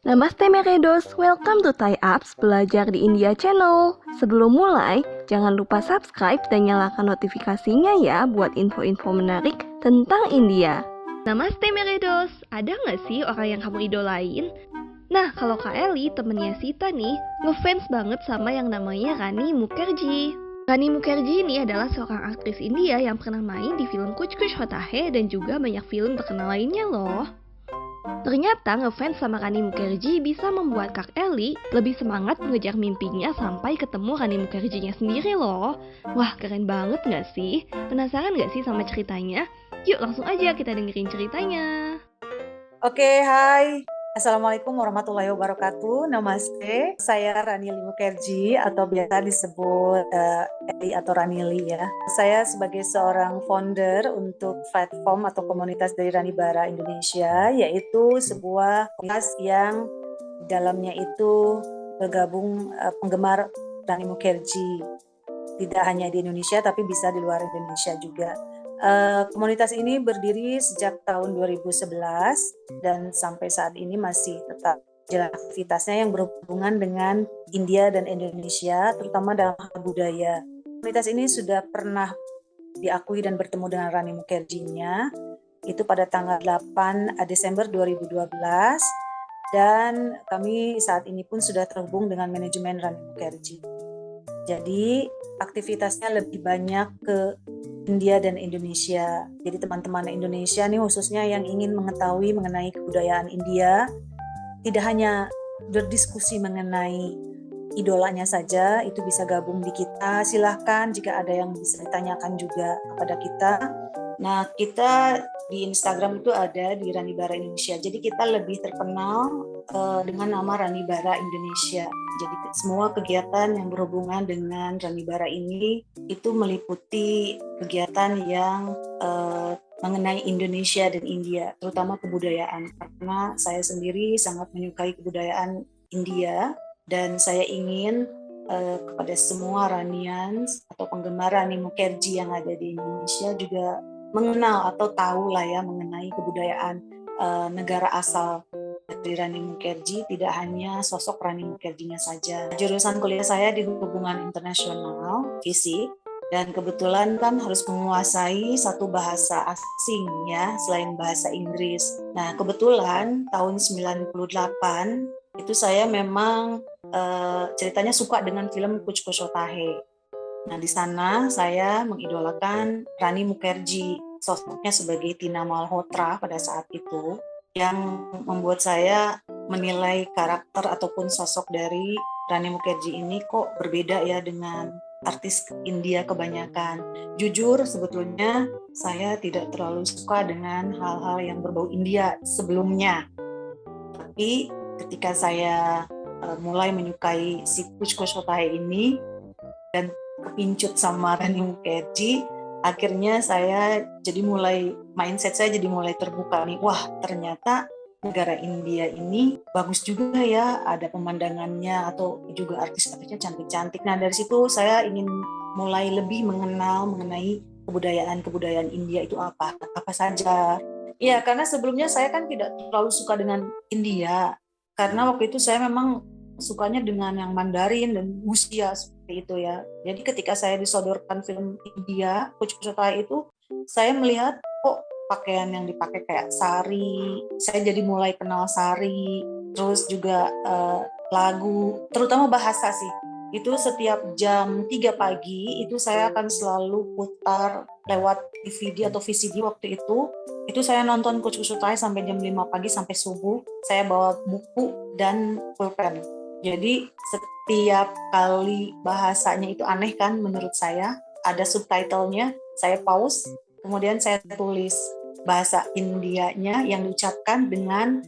Namaste Meredos, welcome to Thai Apps Belajar di India Channel. Sebelum mulai, jangan lupa subscribe dan nyalakan notifikasinya ya buat info-info menarik tentang India. Namaste Meredos, ada nggak sih orang yang kamu idolain? Nah, kalau Kak Eli, temennya Sita nih, ngefans banget sama yang namanya Rani Mukherjee. Rani Mukherjee ini adalah seorang aktris India yang pernah main di film Kuch Kuch Hota Hai dan juga banyak film terkenal lainnya loh. Ternyata ngefans sama Rani Mukherjee bisa membuat Kak Eli lebih semangat mengejar mimpinya sampai ketemu Rani Mukherjee-nya sendiri loh. Wah, keren banget nggak sih? Penasaran nggak sih sama ceritanya? Yuk langsung aja kita dengerin ceritanya. Oke, hai. Assalamualaikum warahmatullahi wabarakatuh. Namaste. Saya Ranili Mukherjee atau biasa disebut Eli atau Ranili ya. Saya sebagai seorang founder untuk platform atau komunitas dari Rani Bara Indonesia, yaitu sebuah komunitas yang dalamnya itu bergabung penggemar Rani Mukherjee. Tidak hanya di Indonesia tapi bisa di luar Indonesia juga. Komunitas ini berdiri sejak tahun 2011 dan sampai saat ini masih tetap jalan aktivitasnya yang berhubungan dengan India dan Indonesia, terutama dalam hal budaya. Komunitas ini sudah pernah diakui dan bertemu dengan Rani Mukherjee-nya, itu pada tanggal 8 Desember 2012, dan kami saat ini pun sudah terhubung dengan manajemen Rani Mukherjee. Jadi aktivitasnya lebih banyak ke India dan Indonesia. Jadi teman-teman Indonesia nih khususnya yang ingin mengetahui mengenai kebudayaan India, tidak hanya berdiskusi mengenai idolanya saja, itu bisa gabung di kita. Silahkan jika ada yang bisa ditanyakan juga kepada kita. Nah, kita di Instagram itu ada di Rani Bara Indonesia. Jadi kita lebih terkenal dengan nama Rani Bara Indonesia. Jadi semua kegiatan yang berhubungan dengan Rani Bara ini itu meliputi kegiatan yang mengenai Indonesia dan India, terutama kebudayaan. Karena saya sendiri sangat menyukai kebudayaan India dan saya ingin kepada semua Ranians atau penggemar Rani Mukherjee yang ada di Indonesia juga mengenal atau tahu lah ya mengenai kebudayaan negara asal dari Rani Mukherjee, tidak hanya sosok Rani Mukherjee-nya saja. Jurusan kuliah saya di hubungan internasional, fisik, dan kebetulan kan harus menguasai satu bahasa asing ya, selain bahasa Inggris. Nah, kebetulan tahun 98 itu saya memang ceritanya suka dengan film Kuch Kuch Hota Hai. Nah, di sana saya mengidolakan Rani Mukherjee, sosoknya sebagai Tina Malhotra pada saat itu, yang membuat saya menilai karakter ataupun sosok dari Rani Mukherjee ini kok berbeda ya dengan artis India kebanyakan. Jujur sebetulnya saya tidak terlalu suka dengan hal-hal yang berbau India sebelumnya. Tapi ketika saya mulai menyukai si Kuch Kuch Hota Hai ini dan kepincut sama Rani Mukherjee, akhirnya saya jadi mindset saya jadi mulai terbuka nih. Wah, ternyata negara India ini bagus juga ya, ada pemandangannya atau juga artis-artisnya cantik-cantik. Nah, dari situ saya ingin mulai lebih mengenal mengenai kebudayaan India itu apa saja. Iya, karena sebelumnya saya kan tidak terlalu suka dengan India, karena waktu itu saya memang sukanya dengan yang Mandarin dan Wuxia seperti itu ya. Jadi ketika saya disodorkan film India, Kuch Kuch Hota Hai itu, saya melihat kok pakaian yang dipakai kayak sari. Saya jadi mulai kenal sari, terus juga lagu, terutama bahasa sih. Itu setiap jam 3 pagi itu saya akan selalu putar lewat DVD atau VCD waktu itu. Itu saya nonton Kuch Kuch Hota Hai sampai jam 5 pagi sampai subuh. Saya bawa buku dan pulpen. Jadi setiap kali bahasanya itu aneh kan menurut saya, ada subtitlenya, saya pause, kemudian saya tulis bahasa Indianya yang diucapkan dengan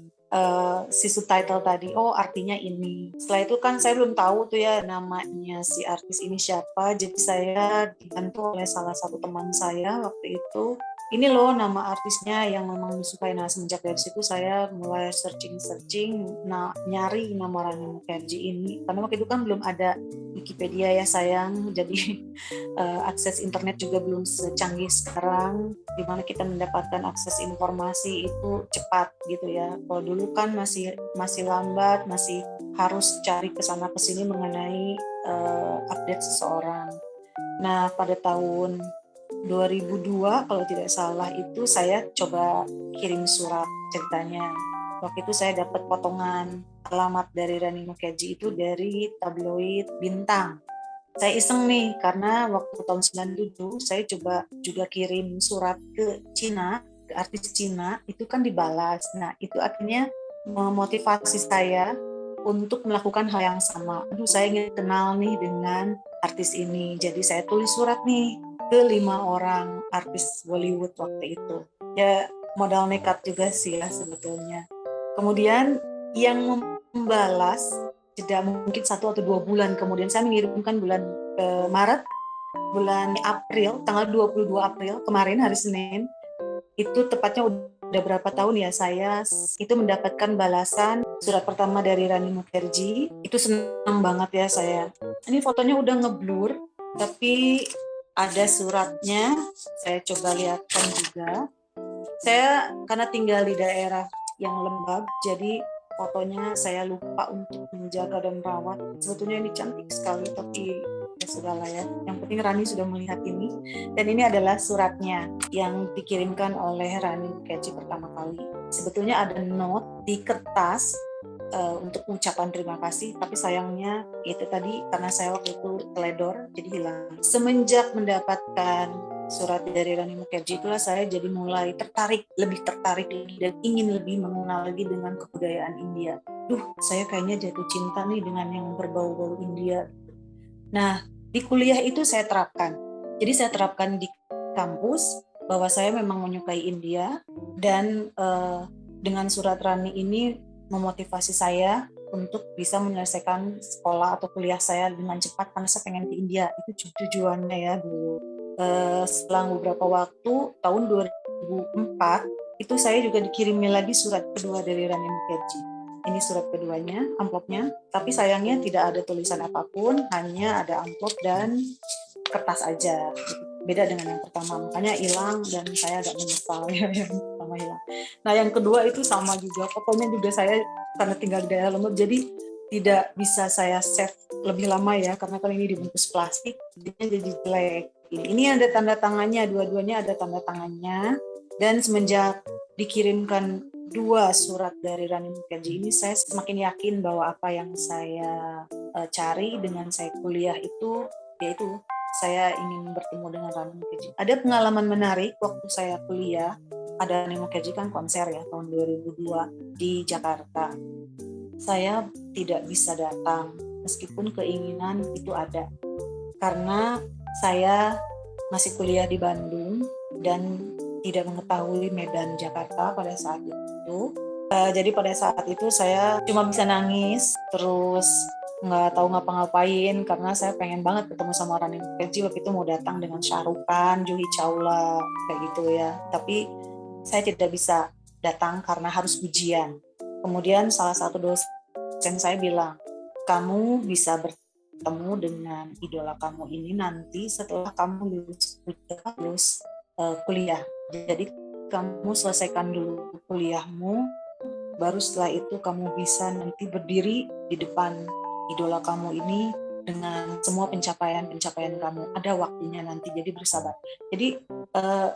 si subtitle tadi, oh artinya ini. Setelah itu kan saya belum tahu tuh ya namanya si artis ini siapa, jadi saya dibantu oleh salah satu teman saya waktu itu ini loh nama artisnya yang memang disukai. Nah semenjak dari situ saya mulai searching, nah nyari nama Rani Mukherjee ini, karena waktu itu kan belum ada Wikipedia ya sayang, jadi akses internet juga belum secanggih sekarang, di mana kita mendapatkan akses informasi itu cepat gitu ya. Kalau dulu kan masih lambat, masih harus cari kesana kesini mengenai update seseorang. Nah pada tahun 2002 kalau tidak salah itu saya coba kirim surat ceritanya. Waktu itu saya dapat potongan alamat dari Rani Mukherjee itu dari tabloid Bintang. Saya iseng nih karena waktu tahun 97 saya coba juga kirim surat ke Cina, ke artis Cina, itu kan dibalas. Nah itu akhirnya memotivasi saya untuk melakukan hal yang sama. Aduh saya ingin kenal nih dengan artis ini. Jadi saya tulis surat nih ke 5 orang artis Bollywood waktu itu. Ya modal nekat juga sih ya sebetulnya. Kemudian yang membalas jeda mungkin 1 atau 2 bulan kemudian, saya mengirimkan bulan Maret, bulan April, tanggal 22 April kemarin hari Senin, itu tepatnya udah berapa tahun ya saya itu mendapatkan balasan surat pertama dari Rani Mukherjee. Itu senang banget ya saya. Ini fotonya udah ngeblur tapi ada suratnya, saya coba lihatkan juga. Saya karena tinggal di daerah yang lembab, jadi fotonya saya lupa untuk menjaga dan merawat. Sebetulnya ini cantik sekali, tapi ya sudahlah ya. Yang penting Rani sudah melihat ini. Dan ini adalah suratnya yang dikirimkan oleh Rani Mukherjee pertama kali. Sebetulnya ada note di kertas untuk ucapan terima kasih, tapi sayangnya itu tadi karena saya waktu itu teledor, jadi hilang. Semenjak mendapatkan surat dari Rani Mukherjee itulah saya jadi mulai lebih tertarik lagi dan ingin lebih mengenal lagi dengan kebudayaan India. Saya kayaknya jatuh cinta nih dengan yang berbau-bau India. Nah, di kuliah itu saya terapkan. Jadi saya terapkan di kampus bahwa saya memang menyukai India dan dengan surat Rani ini memotivasi saya untuk bisa menyelesaikan sekolah atau kuliah saya dengan cepat karena saya pengen ke India. Itu tujuannya ya dulu. Setelah beberapa waktu, tahun 2004, itu saya juga dikirimi lagi surat kedua dari Rani Mukherjee. Ini surat keduanya, amplopnya, tapi sayangnya tidak ada tulisan apapun, hanya ada amplop dan kertas aja. Beda dengan yang pertama, makanya hilang dan saya agak menyesal ya yang pertama hilang. Nah yang kedua itu sama juga, fotonya juga saya karena tinggal di daerah lembab, jadi tidak bisa saya save lebih lama ya, karena kan ini dibungkus plastik, jadi jelek. Ini ada tanda tangannya, dua-duanya ada tanda tangannya. Dan semenjak dikirimkan 2 surat dari Rani Mukherjee ini, saya semakin yakin bahwa apa yang saya cari dengan saya kuliah itu, yaitu saya ingin bertemu dengan Rani Mukherjee. Ada pengalaman menarik waktu saya kuliah, ada Rani Mukherjee kan konser ya tahun 2002 di Jakarta. Saya tidak bisa datang meskipun keinginan itu ada, karena saya masih kuliah di Bandung dan tidak mengetahui Medan Jakarta pada saat itu. Jadi pada saat itu saya cuma bisa nangis, terus nggak tahu ngapa-ngapain karena saya pengen banget ketemu sama Rani Mukherjee. Waktu itu mau datang dengan Shah Rukh Khan, Juhi Chawla, kayak gitu ya. Tapi saya tidak bisa datang karena harus ujian. Kemudian salah satu dosen saya bilang, kamu bisa bertemu dengan idola kamu ini nanti setelah kamu lulus kuliah. Jadi kamu selesaikan dulu kuliahmu, baru setelah itu kamu bisa nanti berdiri di depan idola kamu ini dengan semua pencapaian kamu. Ada waktunya nanti, jadi bersabar. Jadi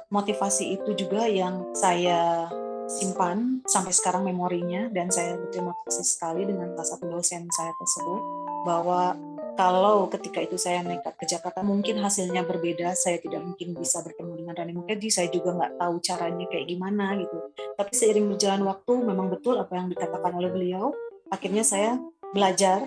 motivasi itu juga yang saya simpan sampai sekarang memorinya, dan saya berterima kasih sekali dengan salah satu dosen saya tersebut, bahwa kalau ketika itu saya nekat ke Jakarta mungkin hasilnya berbeda, saya tidak mungkin bisa bertemu dengan Rani Mukherjee, saya juga nggak tahu caranya kayak gimana gitu. Tapi seiring berjalan waktu memang betul apa yang dikatakan oleh beliau, akhirnya saya belajar,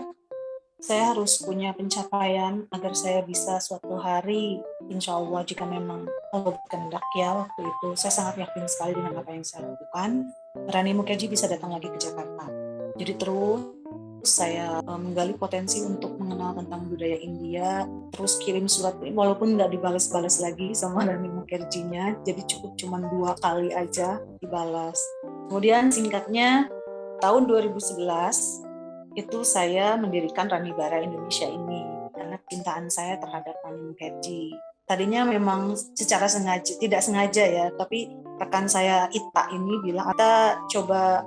saya harus punya pencapaian agar saya bisa suatu hari, insya Allah jika memang Allah berkehendak ya, waktu itu saya sangat yakin sekali dengan apa yang saya lakukan, Rani Mukherjee bisa datang lagi ke Jakarta. Jadi terus saya menggali potensi untuk mengenal tentang budaya India, terus kirim surat, walaupun nggak dibalas-balas lagi sama Rani Mukherjee-nya, jadi cukup cuma 2 kali aja dibalas. Kemudian singkatnya, tahun 2011 itu saya mendirikan Ranibara Indonesia ini karena cintaan saya terhadap Rani Mukherjee. Tadinya memang secara tidak sengaja ya, tapi rekan saya Ita ini bilang, kita coba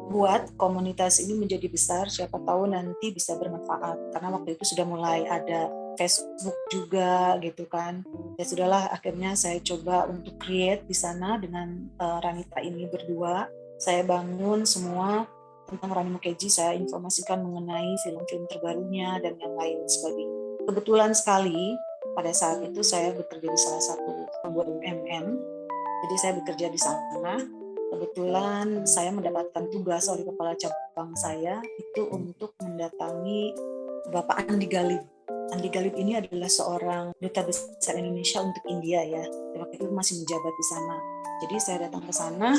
buat komunitas ini menjadi besar, siapa tahu nanti bisa bermanfaat. Karena waktu itu sudah mulai ada Facebook juga gitu kan. Ya sudahlah, akhirnya saya coba untuk create di sana dengan Ranita ini berdua. Saya bangun semua tentang Rani Mukherjee, saya informasikan mengenai film-film terbarunya dan yang lain sebagainya. Kebetulan sekali pada saat itu saya bekerja di salah satu BUMN, jadi saya bekerja di sana. Kebetulan saya mendapatkan tugas oleh kepala cabang saya itu untuk mendatangi Bapak Andi Galib. Andi Galib ini adalah seorang duta besar Indonesia untuk India ya. Waktu itu masih menjabat di sana. Jadi saya datang ke sana,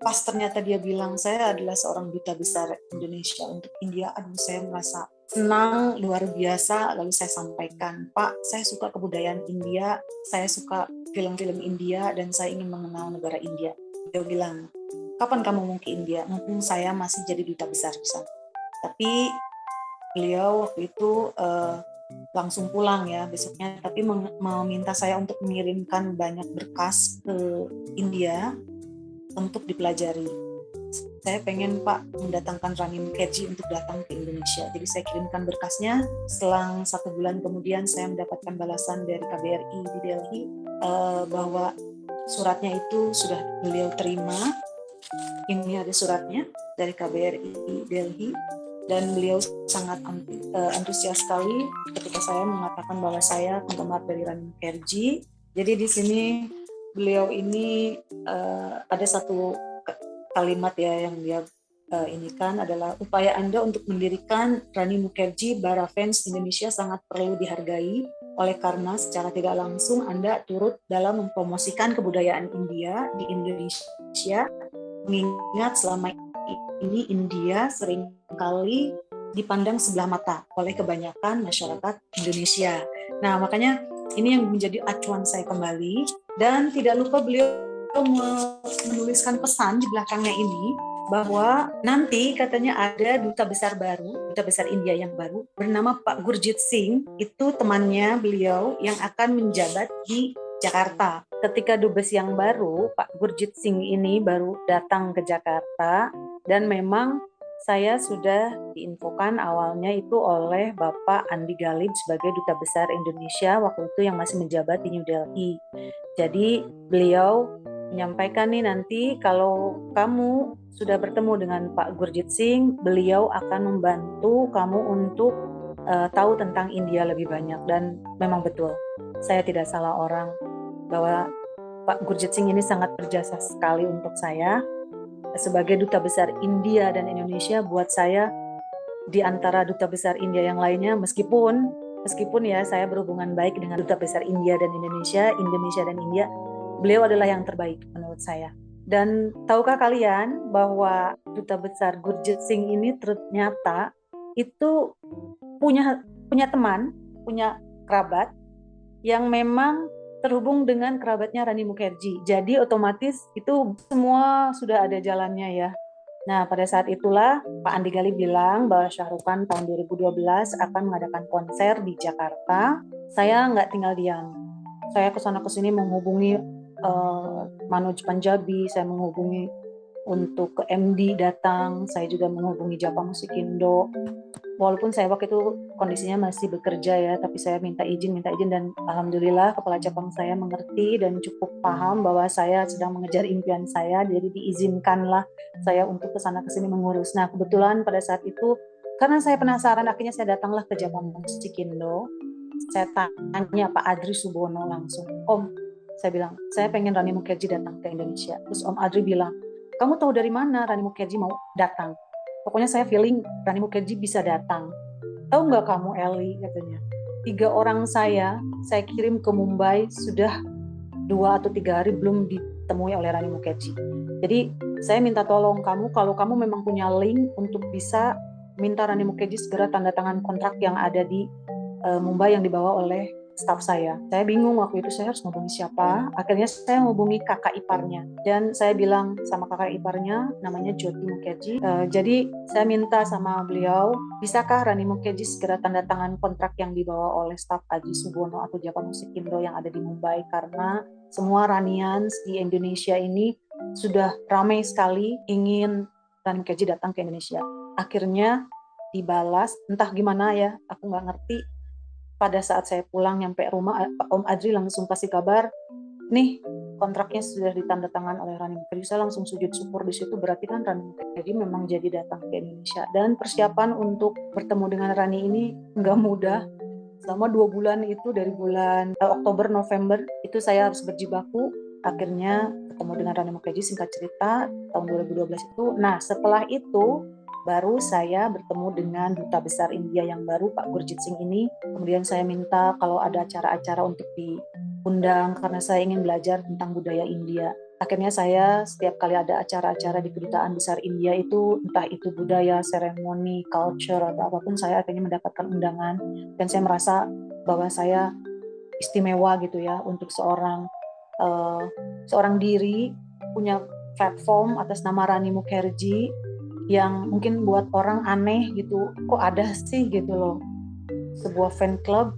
pas ternyata dia bilang saya adalah seorang duta besar Indonesia untuk India. Aduh, saya merasa senang luar biasa. Lalu saya sampaikan, Pak, saya suka kebudayaan India, saya suka film-film India, dan saya ingin mengenal negara India. Dia bilang, kapan kamu mau ke India? Mumpung saya masih jadi duta besar di sana. Tapi beliau waktu itu langsung pulang ya besoknya, tapi meminta saya untuk mengirimkan banyak berkas ke India untuk dipelajari. Saya pengen Pak mendatangkan Rani Mukherjee untuk datang ke Indonesia. Jadi saya kirimkan berkasnya. Selang 1 bulan kemudian saya mendapatkan balasan dari KBRI di Delhi bahwa suratnya itu sudah beliau terima. Ini ada suratnya dari KBRI Delhi, dan beliau sangat antusias sekali ketika saya mengatakan bahwa saya penggemar dari Rani Mukherjee. Jadi di sini beliau ini ada satu kalimat ya yang dia ini kan adalah, upaya Anda untuk mendirikan Rani Mukherjee Bara Fans Indonesia sangat perlu dihargai, oleh karena secara tidak langsung Anda turut dalam mempromosikan kebudayaan India di Indonesia, mengingat selama ini India seringkali dipandang sebelah mata oleh kebanyakan masyarakat Indonesia. Nah, makanya ini yang menjadi acuan saya kembali, dan tidak lupa beliau menuliskan pesan di belakangnya ini bahwa nanti katanya ada duta besar baru, duta besar India yang baru bernama Pak Gurjit Singh, itu temannya beliau yang akan menjabat di Jakarta. Ketika dubes yang baru, Pak Gurjit Singh ini baru datang ke Jakarta, dan memang saya sudah diinfokan awalnya itu oleh Bapak Andi Galib sebagai duta besar Indonesia waktu itu yang masih menjabat di New Delhi. Jadi beliau menyampaikan nih, nanti kalau kamu sudah bertemu dengan Pak Gurjit Singh, beliau akan membantu kamu untuk tahu tentang India lebih banyak. Dan memang betul, saya tidak salah orang bahwa Pak Gurjit Singh ini sangat berjasa sekali untuk saya sebagai duta besar India dan Indonesia. Buat saya, di antara duta besar India yang lainnya, meskipun ya saya berhubungan baik dengan duta besar India dan Indonesia dan India, beliau adalah yang terbaik menurut saya. Dan tahukah kalian bahwa duta besar Gurjit Singh ini ternyata itu punya teman, punya kerabat yang memang terhubung dengan kerabatnya Rani Mukherjee. Jadi otomatis itu semua sudah ada jalannya ya. Nah, pada saat itulah Pak Andi Galib bilang bahwa Shah Rukh Khan tahun 2012 akan mengadakan konser di Jakarta. Saya nggak tinggal diam. Saya kesana kesini menghubungi Manoj Panjabi, saya menghubungi untuk ke MD datang, saya juga menghubungi Japa Musikindo. Walaupun saya waktu itu kondisinya masih bekerja ya, tapi saya minta izin, dan alhamdulillah kepala cabang saya mengerti dan cukup paham bahwa saya sedang mengejar impian saya, jadi diizinkanlah saya untuk kesana kesini mengurus. Nah, kebetulan pada saat itu karena saya penasaran, akhirnya saya datanglah ke Japa Musikindo. Saya tanya Pak Adri Subono langsung, Om, saya bilang, saya pengen Rani Mukherjee datang ke Indonesia. Terus Om Adri bilang, kamu tahu dari mana Rani Mukherjee mau datang? Pokoknya saya feeling Rani Mukherjee bisa datang. Tahu nggak kamu, Eli, katanya, 3 orang saya kirim ke Mumbai, sudah 2 atau 3 hari belum ditemui oleh Rani Mukherjee. Jadi saya minta tolong kamu, kalau kamu memang punya link untuk bisa minta Rani Mukherjee segera tanda tangan kontrak yang ada di Mumbai yang dibawa oleh staf saya. Saya bingung waktu itu saya harus ngubungi siapa. Akhirnya saya menghubungi kakak iparnya dan saya bilang sama kakak iparnya namanya Jyoti Mukherjee. Jadi saya minta sama beliau, bisakah Rani Mukherjee segera tanda tangan kontrak yang dibawa oleh staf Aji Subono atau Japa Musikindo yang ada di Mumbai, karena semua Ranians di Indonesia ini sudah ramai sekali ingin Rani Mukherjee datang ke Indonesia. Akhirnya dibalas, entah gimana ya, aku nggak ngerti. Pada saat saya pulang nyampe rumah, Om Adri langsung kasih kabar, nih kontraknya sudah ditandatangan oleh Rani Mukherjee. Saya langsung sujud syukur di situ, berarti kan Rani Mukherjee memang jadi datang ke Indonesia. Dan persiapan untuk bertemu dengan Rani ini nggak mudah. Selama 2 bulan itu, dari bulan Oktober, November, itu saya harus berjibaku. Akhirnya ketemu dengan Rani Mukherjee, singkat cerita, tahun 2012 itu. Nah, setelah itu, baru saya bertemu dengan Duta Besar India yang baru, Pak Gurjit Singh ini. Kemudian saya minta kalau ada acara-acara untuk diundang, karena saya ingin belajar tentang budaya India. Akhirnya saya setiap kali ada acara-acara di Kedutaan Besar India itu, entah itu budaya, seremoni, culture, atau apapun, saya akhirnya mendapatkan undangan. Dan saya merasa bahwa saya istimewa gitu ya, untuk seorang diri punya platform atas nama Rani Mukherjee yang mungkin buat orang aneh gitu, kok ada sih gitu loh sebuah fan club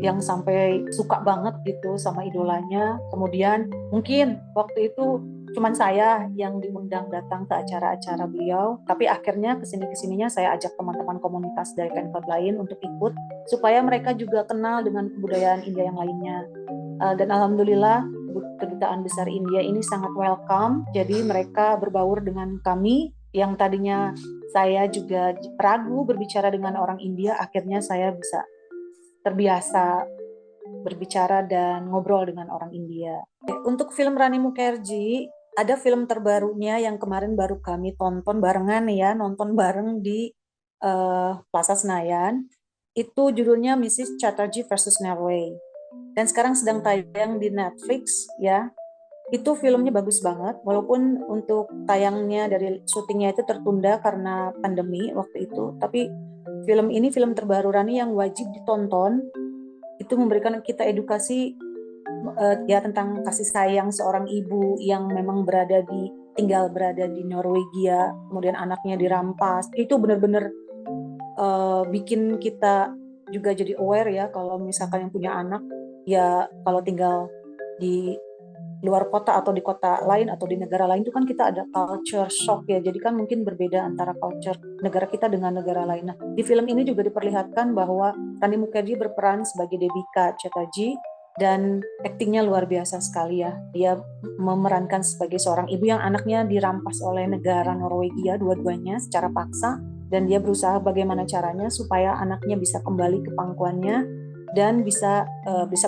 yang sampai suka banget gitu sama idolanya. Kemudian mungkin waktu itu cuman saya yang diundang datang ke acara-acara beliau, tapi akhirnya kesininya saya ajak teman-teman komunitas dari fan club lain untuk ikut supaya mereka juga kenal dengan kebudayaan India yang lainnya. Dan alhamdulillah Kedutaan Besar India ini sangat welcome, jadi mereka berbaur dengan kami yang tadinya saya juga ragu berbicara dengan orang India. Akhirnya saya bisa terbiasa berbicara dan ngobrol dengan orang India. Untuk film Rani Mukherjee, ada film terbarunya yang kemarin baru kami tonton barengan ya, nonton bareng di Plaza Senayan. Itu judulnya Mrs. Chatterjee versus Norway. Dan sekarang sedang tayang di Netflix ya. Itu filmnya bagus banget, walaupun untuk tayangnya dari syutingnya itu tertunda karena pandemi waktu itu. Tapi film ini film terbaru Rani yang wajib ditonton. Itu memberikan kita edukasi ya tentang kasih sayang seorang ibu yang memang tinggal berada di Norwegia, kemudian anaknya dirampas. Itu benar-benar bikin kita juga jadi aware ya, kalau misalkan yang punya anak ya, kalau tinggal di luar kota atau di kota lain atau di negara lain itu kan kita ada culture shock ya, jadi kan mungkin berbeda antara culture negara kita dengan negara lain. Nah, di film ini juga diperlihatkan bahwa Rani Mukherjee berperan sebagai Devika Chatterjee dan aktingnya luar biasa sekali ya. Dia memerankan sebagai seorang ibu yang anaknya dirampas oleh negara Norwegia dua-duanya secara paksa, dan dia berusaha bagaimana caranya supaya anaknya bisa kembali ke pangkuannya dan bisa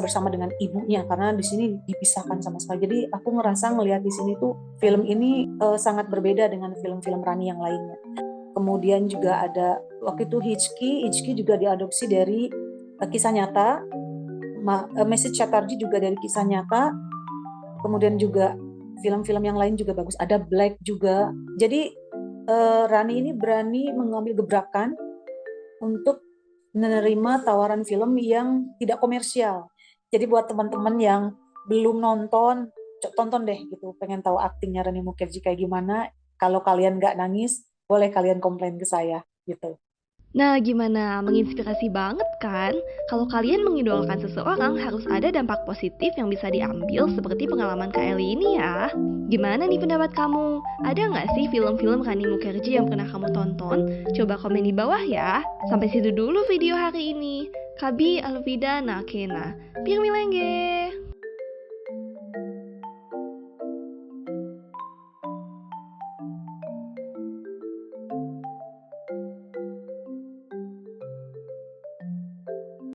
bersama dengan ibunya, karena di sini dipisahkan sama sekali. Jadi aku ngerasa ngelihat di sini tuh film ini sangat berbeda dengan film-film Rani yang lainnya. Kemudian juga ada waktu itu Hitchki juga diadopsi dari kisah nyata. Mrs. Chatterjee juga dari kisah nyata. Kemudian juga film-film yang lain juga bagus. Ada Black juga. Jadi Rani ini berani mengambil gebrakan untuk menerima tawaran film yang tidak komersial. Jadi buat teman-teman yang belum nonton, tonton deh gitu. Pengen tahu aktingnya Rani Mukherjee kayak gimana. Kalau kalian nggak nangis, boleh kalian komplain ke saya gitu. Nah, gimana? Menginspirasi banget kan? Kalau kalian mengidolakan seseorang, harus ada dampak positif yang bisa diambil seperti pengalaman Kak Eli ini ya. Gimana nih pendapat kamu? Ada nggak sih film-film Rani Mukherjee yang pernah kamu tonton? Coba komen di bawah ya. Sampai situ dulu video hari ini. Kabi Alvida Nakena. Pirmilenge.